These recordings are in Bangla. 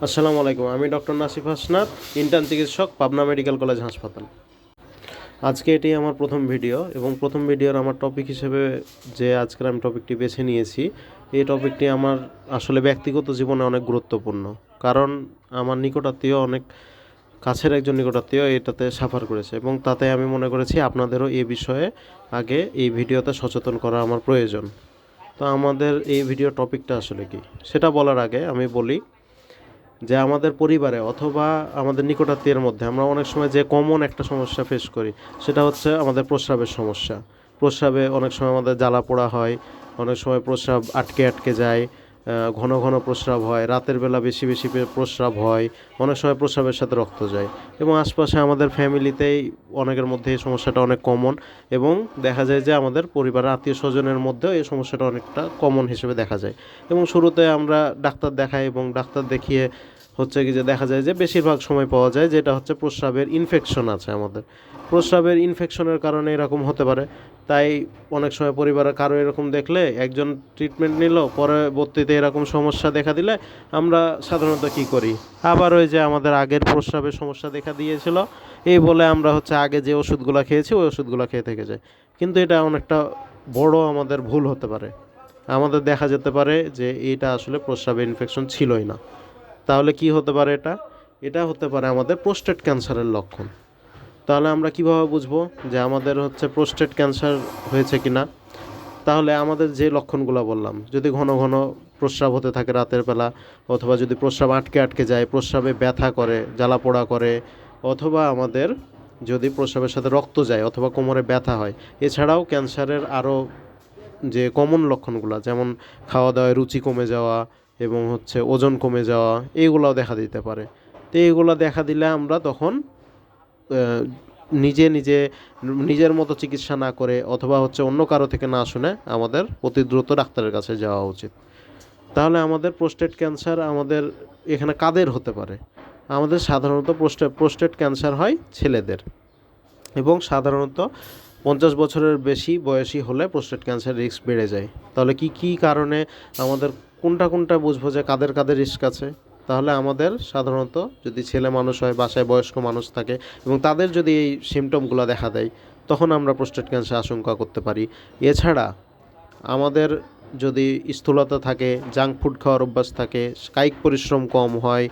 আসসালামু আলাইকুম। আমি ডক্টর নাসিফ হাসনাত, ইন্টার্ন চিকিৎসক, পাবনা মেডিকেল কলেজ হাসপাতাল। আজকে এটি আমার প্রথম ভিডিও এবং প্রথম ভিডিওর আমার টপিক হিসেবে যে আজকের আমি টপিকটি বেছে নিয়েছি, এই টপিকটি আমার আসলে ব্যক্তিগত জীবনে অনেক গুরুত্বপূর্ণ। কারণ আমার নিকটাত্মীয়, অনেক কাছের একজন নিকটাত্মীয় এটাতে সাফার করেছে এবং তাতে আমি মনে করেছি আপনাদেরও এই বিষয়ে আগে এই ভিডিওতে সচেতন করা আমার প্রয়োজন। তো আমাদের এই ভিডিও টপিকটা আসলে কি সেটা বলার আগে আমি বলি যে আমাদের পরিবারে অথবা আমাদের নিকটাত্মীয়ের মধ্যে আমরা অনেক সময় যে কমন একটা সমস্যা ফেস করি, সেটা হচ্ছে আমাদের প্রস্রাবের সমস্যা। প্রস্রাবে অনেক সময় আমাদের জ্বালা পোড়া হয়, অনেক সময় প্রস্রাব আটকে আটকে যায়, ঘন ঘন প্রস্রাব হয়, রাতের বেলা বেশি বেশি প্রস্রাব হয়, অনেক সময় প্রস্রাবের সাথে রক্ত যায় এবং আশপাশে আমাদের ফ্যামিলিতেই অনেকের মধ্যে এই সমস্যাটা অনেক কমন এবং দেখা যায় যে আমাদের পরিবারের আত্মীয় স্বজনের মধ্যেও এই সমস্যাটা অনেকটা কমন হিসেবে দেখা যায়। এবং শুরুতে আমরা ডাক্তার দেখাই এবং ডাক্তার দেখিয়ে হচ্ছে কি যে দেখা যায় যে বেশিরভাগ সময় পাওয়া যায় যেটা হচ্ছে প্রস্রাবের ইনফেকশন আছে আমাদের। প্রস্রাবের ইনফেকশনের কারণে এরকম হতে পারে। তাই অনেক সময় পরিবারের কারো এরকম দেখলে একজন ট্রিটমেন্ট নিল, পরবর্তীতে এরকম সমস্যা দেখা দিলে আমরা সাধারণত কী করি, আবার ওই যে আমাদের আগের প্রস্রাবের সমস্যা দেখা দিয়েছিল এই বলে আমরা হচ্ছে আগে যে ওষুধগুলো খেয়েছি ওই ওষুধগুলো খেয়ে থেকে যাই। কিন্তু এটা অনেকটা বড় আমাদের ভুল হতে পারে। আমাদের দেখা যেতে পারে যে এটা আসলে প্রস্রাবের ইনফেকশন ছিলই না। তাহলে কি হতে পারে এটা? এটা হতে পারে আমাদের প্রোস্টেট ক্যান্সারের লক্ষণ। তাহলে আমরা কিভাবে বুঝবো যে আমাদের হচ্ছে প্রোস্টেট ক্যান্সার হয়েছে কিনা? তাহলে আমাদের যে লক্ষণগুলো বললাম, যদি ঘন ঘন প্রস্রাব হতে থাকে রাতের বেলা, অথবা যদি প্রস্রাব আটকে আটকে যায়, প্রস্রাবে ব্যথা করে, জ্বালা পোড়া করে, অথবা আমাদের যদি প্রস্রাবের সাথে রক্ত যায় অথবা কোমরে ব্যথা হয়, এছাড়াও ক্যান্সারের আরও যে কমন লক্ষণগুলো, যেমন খাওয়া দাওয়ায় রুচি কমে যাওয়া এবং হচ্ছে ওজন কমে যাওয়া, এইগুলাও দেখা দিতে পারে। তো এইগুলো দেখা দিলে আমরা তখন নিজে নিজে নিজের মতো চিকিৎসা না করে অথবা হচ্ছে অন্য কারো থেকে না শুনে আমাদের অতি দ্রুত ডাক্তারের কাছে যাওয়া উচিত। তাহলে আমাদের প্রোস্টেট ক্যান্সার আমাদের এখানে কাদের হতে পারে? আমাদের সাধারণত প্রোস্টেট ক্যান্সার হয় ছেলেদের এবং সাধারণত 50 বছরের বেশি বয়সী হলে প্রোস্টেট ক্যান্সার রিস্ক বেড়ে যায়। তাহলে কি কি কারণে আমাদের কোনটা বুঝবো যে কাদের কাদের রিস্ক আছে? তাহলে আমাদের সাধারণত যদি ছেলে মানুষ হয়, বাসায় বয়স্ক মানুষ থাকে এবং তাদের যদি এই সিমটমগুলো দেখা দেয়, তখন আমরা প্রোস্টেট ক্যান্সার আশঙ্কা করতে পারি। এছাড়া আমাদের যদি স্থূলতা থাকে, জাঙ্ক ফুড খাওয়ার অভ্যাস থাকে, কায়িক পরিশ্রম কম হয়,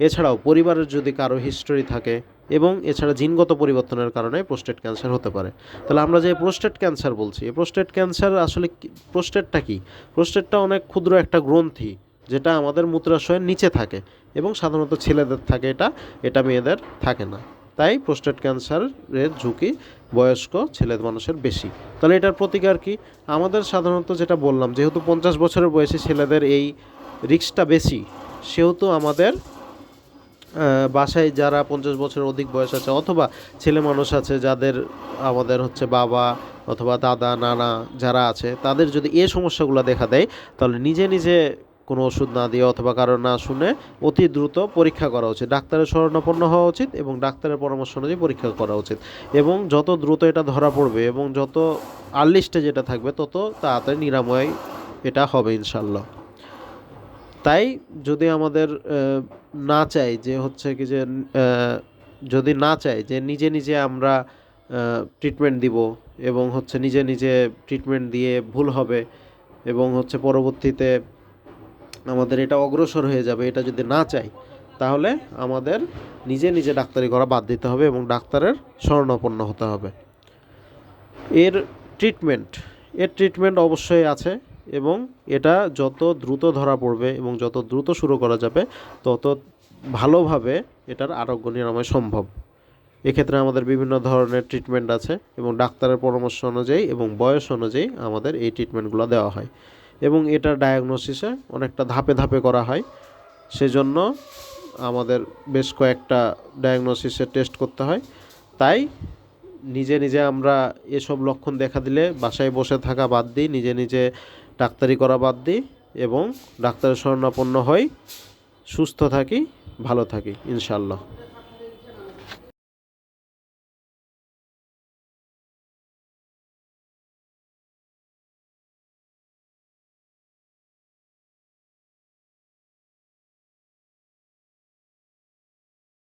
এছাড়াও পরিবারের যদি কারো হিস্টোরি থাকে এবং এছাড়া জিনগত পরিবর্তনের কারণে প্রোস্টেট ক্যান্সার হতে পারে। তাহলে আমরা যে প্রোস্টেট ক্যান্সার বলছি, এই প্রোস্টেট ক্যান্সার আসলে প্রোস্টেটটা কি? প্রোস্টেটটা অনেক ক্ষুদ্র একটা গ্রন্থি যেটা আমাদের মূত্রাশয়ের নিচে থাকে এবং সাধারণত ছেলেদের থাকে এটা মেয়েদের থাকে না। তাই প্রোস্টেট ক্যান্সারের ঝুঁকি বয়স্ক ছেলে মানুষের বেশি। তাহলে এটার প্রতিকার কি? আমাদের সাধারণত যেটা বললাম, যেহেতু 50 বছরের বয়সী ছেলেদের এই রিস্কটা বেশি, সেহেতু আমাদের বাসায় যারা 50 বছরের অধিক বয়স আছে অথবা ছেলে মানুষ আছে যাদের আমাদের হচ্ছে বাবা অথবা দাদা নানা যারা আছে, তাদের যদি এই সমস্যাগুলো দেখা দেয়, তাহলে নিজে নিজে কোনো ওষুধ না দিয়ে অথবা কারো না শুনে অতি দ্রুত পরীক্ষা করা উচিত, ডাক্তারের শরণাপন্ন হওয়া উচিত এবং ডাক্তারের পরামর্শ অনুযায়ী পরীক্ষা করা উচিত। এবং যত দ্রুত এটা ধরা পড়বে এবং যত আর্লি স্টেজ এটা থাকবে, তত তাড়াতাড়ি নিরাময় এটা হবে ইনশাল্লাহ। তাই যদি আমাদের না চাই যে হচ্ছে কি যে যদি না চাই যে নিজে নিজে আমরা ট্রিটমেন্ট দিব এবং হচ্ছে নিজে নিজে ট্রিটমেন্ট দিয়ে ভুল হবে এবং হচ্ছে পরবর্তীতে আমাদের এটা অগ্রসর হয়ে যাবে, এটা যদি না চাই, তাহলে আমাদের নিজে নিজে ডাক্তারি করা বাদ দিতে হবে এবং ডাক্তারের শরণাপন্ন হতে হবে। এর ট্রিটমেন্ট অবশ্যই আছে এবং এটা যত দ্রুত ধরা পড়বে এবং যত দ্রুত শুরু করা যাবে, তত ভালোভাবে এটার আরোগ্য নিরাময় সম্ভব। এক্ষেত্রে আমাদের বিভিন্ন ধরনের ট্রিটমেন্ট আছে এবং ডাক্তারের পরামর্শ অনুযায়ী এবং বয়স অনুযায়ী আমাদের এই ট্রিটমেন্টগুলো দেওয়া হয় এবং এটার ডায়াগনোসিসে অনেকটা ধাপে ধাপে করা হয়। সেজন্য আমাদের বেশ কয়েকটা ডায়াগনোসিসের টেস্ট করতে হয়। তাই নিজে নিজে আমরা এসব লক্ষণ দেখা দিলে বাসায় বসে থাকা বাদ দিই, নিজে নিজে ডাক্তারি করা বাদ দিই এবং ডাক্তারের শরণাপন্ন হই, সুস্থ থাকি, ভালো থাকি ইনশাল্লাহ।